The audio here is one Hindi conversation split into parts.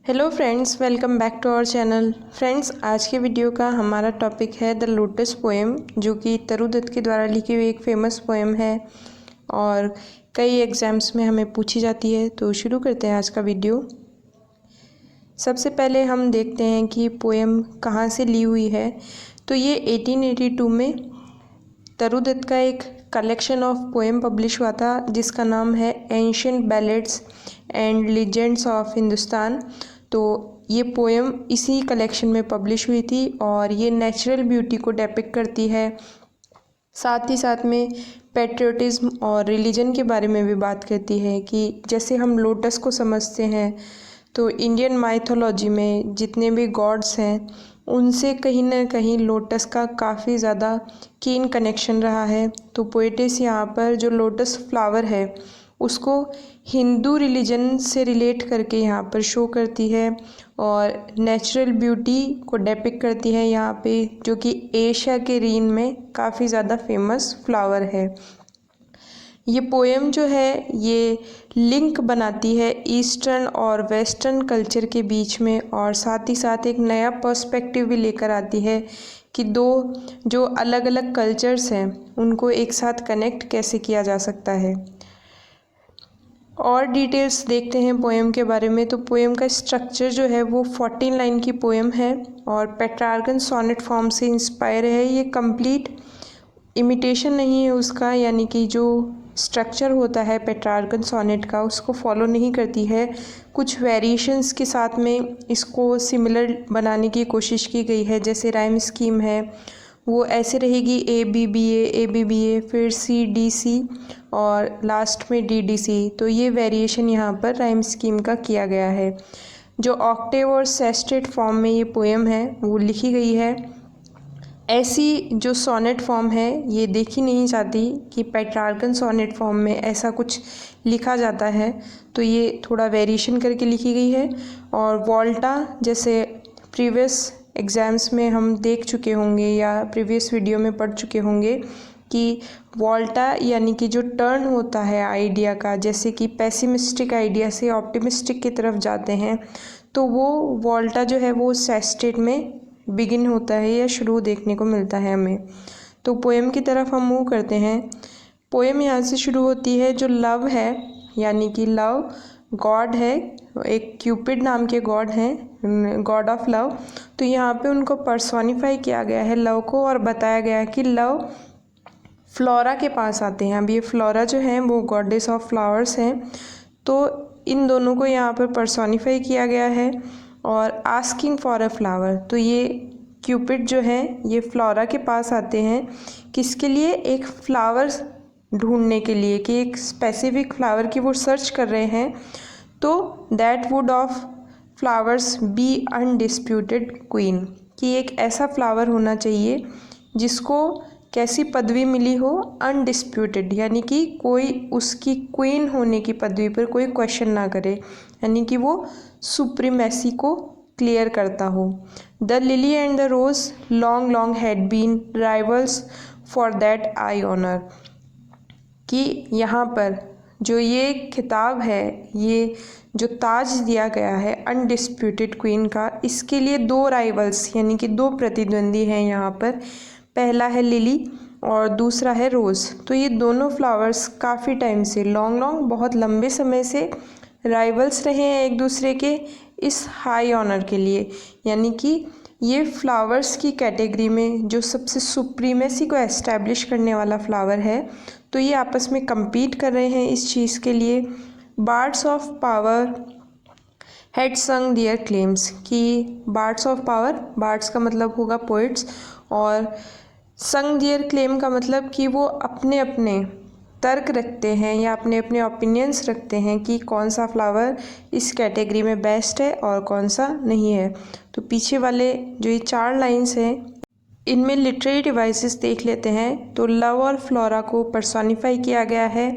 Hello friends, welcome back to our channel. Friends, आज के वीडियो का हमारा टॉपिक है द लोटस पोएम, जो कि तरुदत्त के द्वारा लिखी हुई एक फेमस पोएम है और कई एग्ज़ाम्स में हमें पूछी जाती है। तो शुरू करते हैं आज का वीडियो। सबसे पहले हम देखते हैं कि पोएम कहाँ से ली हुई है। तो ये 1882 में तरुदत्त का एक कलेक्शन ऑफ पोएम पब्लिश हुआ था, जिसका नाम है ancient ballads and legends of Hindustan. तो ये पोएम इसी कलेक्शन में पब्लिश हुई थी और ये नेचुरल ब्यूटी को डेपिक्ट करती है। साथ ही साथ में पैट्रियोटिज्म और रिलीजन के बारे में भी बात करती है कि जैसे हम लोटस को समझते हैं, तो इंडियन माइथोलॉजी में जितने भी गॉड्स हैं उनसे कहीं ना कहीं लोटस का काफ़ी ज़्यादा कीन कनेक्शन रहा है। तो पोएटिस यहाँ पर जो लोटस फ्लावर है उसको हिंदू रिलीजन से रिलेट करके यहाँ पर शो करती है और नेचुरल ब्यूटी को डेपिक्ट करती है यहाँ पे, जो कि एशिया के रीन में काफ़ी ज़्यादा फेमस फ्लावर है। ये पोएम जो है ये लिंक बनाती है ईस्टर्न और वेस्टर्न कल्चर के बीच में, और साथ ही साथ एक नया पर्सपेक्टिव भी लेकर आती है कि दो जो अलग अलग कल्चर्स हैं उनको एक साथ कनेक्ट कैसे किया जा सकता है। और डिटेल्स देखते हैं पोएम के बारे में। तो पोएम का स्ट्रक्चर जो है वो 14 लाइन की पोएम है और पेट्रार्कन सोनेट फॉर्म से इंस्पायर है। ये कंप्लीट इमिटेशन नहीं है उसका, यानी कि जो स्ट्रक्चर होता है पेट्रार्कन सोनेट का उसको फॉलो नहीं करती है। कुछ वेरिएशंस के साथ में इसको सिमिलर बनाने की कोशिश की गई है। जैसे राइम स्कीम है वो ऐसे रहेगी ए बी बी ए, फिर सी डी सी और लास्ट में डी डी सी। तो ये वेरिएशन यहाँ पर राइम स्कीम का किया गया है। जो ऑक्टेव और सेस्टेट फॉर्म में ये पोएम है वो लिखी गई है। ऐसी जो सोनेट फॉर्म है ये देखी नहीं जाती कि पेट्रार्कन सोनेट फॉर्म में ऐसा कुछ लिखा जाता है, तो ये थोड़ा वेरिएशन करके लिखी गई है। और वॉल्टा, जैसे प्रीवियस एग्ज़ाम्स में हम देख चुके होंगे या प्रीवियस वीडियो में पढ़ चुके होंगे कि वॉल्टा यानी कि जो टर्न होता है आइडिया का, जैसे कि पेसिमिस्टिक आइडिया से ऑप्टिमिस्टिक की तरफ जाते हैं, तो वो वॉल्टा जो है वो सेस्टेट में बिगिन होता है या शुरू देखने को मिलता है हमें। तो पोएम की तरफ हम मूव करते हैं। पोएम यहाँ से शुरू होती है। जो लव है, यानी कि लव गॉड है, एक क्यूपिड नाम के गॉड हैं, गॉड ऑफ लव। तो यहाँ पे उनको पर्सोनिफाई किया गया है लव को, और बताया गया है कि लव फ्लोरा के पास आते हैं। अब ये फ्लोरा जो है वो गॉडेस ऑफ फ्लावर्स हैं, तो इन दोनों को यहाँ पर पर्सोनिफाई किया गया है। और आस्किंग फॉर अ फ्लावर, तो ये क्यूपिड जो है ये फ्लोरा के पास आते हैं किसके लिए? एक फ्लावर ढूंढने के लिए, कि एक स्पेसिफिक फ्लावर की वो सर्च कर रहे हैं। तो that would of flowers be undisputed queen, कि एक ऐसा फ्लावर होना चाहिए जिसको कैसी पदवी मिली हो? अनडिस्प्यूटेड, यानी कि कोई उसकी क्वीन होने की पदवी पर कोई क्वेश्चन ना करे, यानी कि वो सुप्रीमेसी को क्लियर करता हो। The lily and the rose long long had been rivals for that I honour, कि यहाँ पर जो ये खिताब है, ये जो ताज दिया गया है अनडिस्प्यूटेड क्वीन का, इसके लिए दो राइवल्स यानी कि दो प्रतिद्वंदी हैं यहाँ पर। पहला है लिली और दूसरा है रोज़। तो ये दोनों फ्लावर्स काफ़ी टाइम से, लॉन्ग बहुत लंबे समय से राइवल्स रहे हैं एक दूसरे के इस हाई ऑनर के लिए, यानी कि ये फ्लावर्स की कैटेगरी में जो सबसे सुप्रीमेसी को एस्टैब्लिश करने वाला फ्लावर है, तो ये आपस में compete कर रहे हैं इस चीज़ के लिए। बार्ड्स ऑफ पावर हैड संग दियर क्लेम्स, कि बार्ड्स ऑफ पावर, बार्ड्स का मतलब होगा पोइट्स, और संग दियर क्लेम का मतलब कि वो अपने अपने तर्क रखते हैं या अपने अपने ओपिनियंस रखते हैं कि कौन सा फ्लावर इस कैटेगरी में बेस्ट है और कौन सा नहीं है। तो पीछे वाले जो ये 4 लाइन्स हैं इनमें लिटरेरी डिवाइसेस देख लेते हैं। तो लव और फ्लोरा को पर्सोनिफाई किया गया है।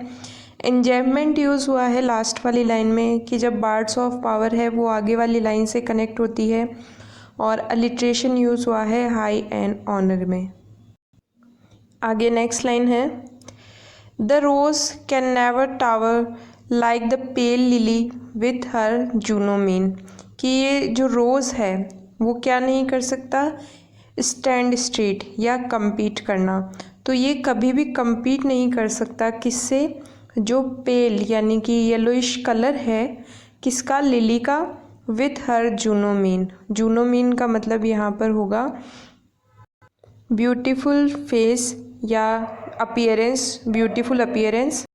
एंजेबमेंट यूज़ हुआ है लास्ट वाली लाइन में, कि जब बार्ड्स ऑफ पावर है वो आगे वाली लाइन से कनेक्ट होती है, और अलिट्रेशन यूज़ हुआ है हाई एंड ऑनर में। आगे नेक्स्ट लाइन है, the rose can never tower like the pale lily with her Juno mien, कि ये जो रोज़ है वो क्या नहीं कर सकता, स्टैंड स्ट्रेट या compete करना। तो ये कभी भी compete नहीं कर सकता किससे, जो पेल यानी कि येलोइश कलर है किसका, लिली का, विथ हर जूनोमीन। जूनोमीन का मतलब यहाँ पर होगा ब्यूटीफुल फेस या appearance, beautiful appearance.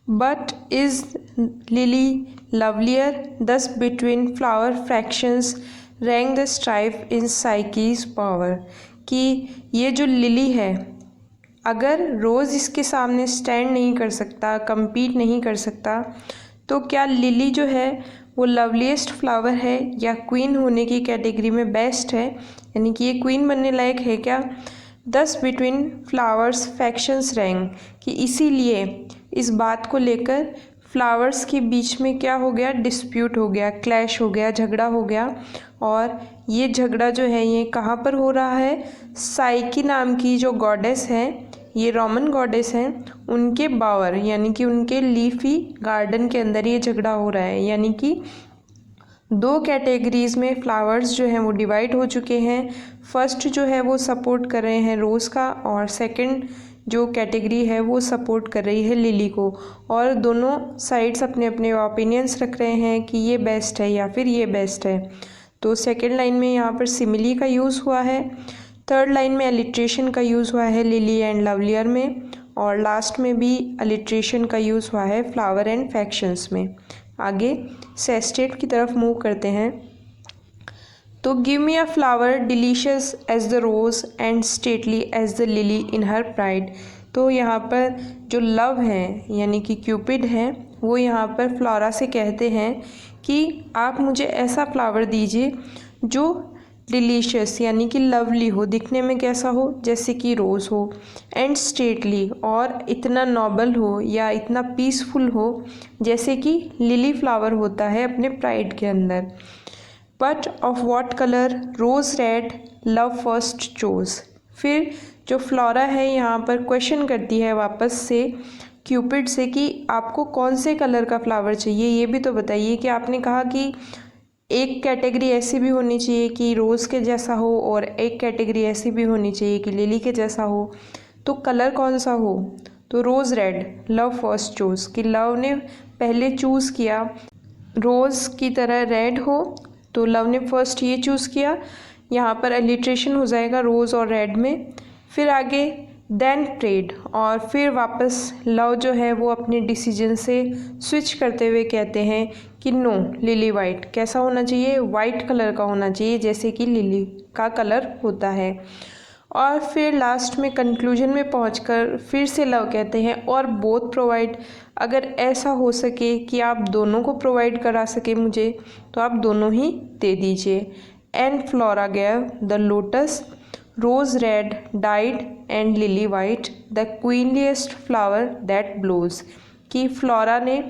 But is lily lovelier, thus between flower fractions rank the strife in साइकीज पावर। कि ये जो लिली है, अगर रोज़ इसके सामने स्टैंड नहीं कर सकता, compete नहीं कर सकता, तो क्या लिली जो है वो लवलीस्ट फ्लावर है या क्वीन होने की कैटेगरी में बेस्ट है, यानी कि ये क्वीन बनने लायक है क्या। दस बिटवीन फ्लावर्स फैक्शंस रैंक, कि इसीलिए इस बात को लेकर फ्लावर्स के बीच में क्या हो गया, डिस्प्यूट हो गया, क्लैश हो गया, झगड़ा हो गया। और ये झगड़ा जो है ये कहाँ पर हो रहा है, साइकी नाम की जो गॉडेस है, ये रोमन गॉडेस हैं, उनके बावर यानी कि उनके लीफी गार्डन के अंदर ये झगड़ा हो रहा है। यानी कि दो कैटेगरीज़ में फ्लावर्स जो हैं वो डिवाइड हो चुके हैं। फर्स्ट जो है वो सपोर्ट कर रहे हैं रोज़ का, और सेकंड जो कैटेगरी है वो सपोर्ट कर रही है लिली को। और दोनों साइड्स अपने अपने ओपिनियंस रख रहे हैं कि ये बेस्ट है या फिर ये बेस्ट है। तो सेकंड लाइन में यहाँ पर सिमिली का यूज़ हुआ है, थर्ड लाइन में अलिट्रेशन का यूज़ हुआ है लिली एंड लवलियर में, और लास्ट में भी अलिट्रेशन का यूज़ हुआ है फ्लावर एंड फैक्शंस में। आगे सेस्टेट की तरफ मूव करते हैं। तो give me a flower delicious as the rose and stately as the lily in her pride. तो यहाँ पर जो लव है यानी कि क्यूपिड है, वो यहाँ पर फ्लोरा से कहते हैं कि आप मुझे ऐसा फ्लावर दीजिए जो डिलीशियस यानी कि लवली हो, दिखने में कैसा हो, जैसे कि रोज़ हो, एंड स्टेटली और इतना नोबल हो या इतना पीसफुल हो जैसे कि लिली फ्लावर होता है अपने प्राइड के अंदर। But of what colour, rose red love first chose. फिर जो फ्लोरा है यहाँ पर क्वेश्चन करती है वापस से क्यूपिड से कि आपको कौन से कलर का फ्लावर चाहिए, ये भी तो बताइए। कि आपने कहा कि एक कैटेगरी ऐसी भी होनी चाहिए कि रोज़ के जैसा हो, और एक कैटेगरी ऐसी भी होनी चाहिए कि लिली के जैसा हो, तो कलर कौन सा हो। तो रोज़ रेड लव फर्स्ट चूज़, कि लव ने पहले चूज़ किया रोज़ की तरह रेड हो, तो लव ने फर्स्ट ये चूज़ किया। यहाँ पर अलिट्रेशन हो जाएगा रोज़ और रेड में। फिर आगे देन प्रेड, और फिर वापस लव जो है वो अपने डिसीजन से स्विच करते हुए कहते हैं कि नो, लिली वाइट। कैसा होना चाहिए, वाइट कलर का होना चाहिए जैसे कि लिली का कलर होता है। और फिर लास्ट में कंक्लूजन में पहुंचकर फिर से लव कहते हैं और बोथ प्रोवाइड, अगर ऐसा हो सके कि आप दोनों को प्रोवाइड करा सके मुझे, तो आप दोनों ही दे दीजिए। And Flora gave the lotus rose red dyed and lily white the queenliest flower that blows. कि फ्लोरा ने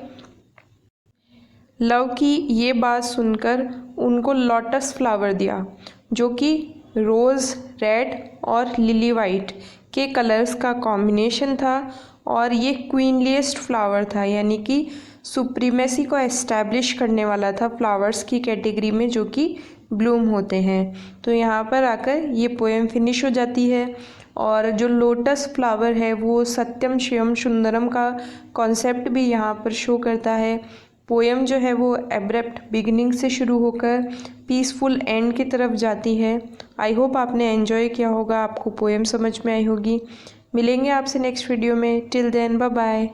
लव की ये बात सुनकर उनको लोटस फ्लावर दिया, जो कि रोज़ रेड और लिली वाइट के कलर्स का कॉम्बिनेशन था, और ये क्वीनलीस्ट फ्लावर था, यानी कि सुप्रीमेसी को एस्टैब्लिश करने वाला था फ्लावर्स की कैटेगरी में जो कि ब्लूम होते हैं। तो यहाँ पर आकर ये पोएम फिनिश हो जाती है। और जो लोटस फ्लावर है वो सत्यम शिवम सुंदरम का कॉन्सेप्ट भी यहाँ पर शो करता है। पोएम जो है वो एब्रप्ट बिगिनिंग से शुरू होकर पीसफुल एंड की तरफ जाती है। आई होप आपने एंजॉय किया होगा, आपको पोएम समझ में आई होगी। मिलेंगे आपसे नेक्स्ट वीडियो में। Till then bye bye.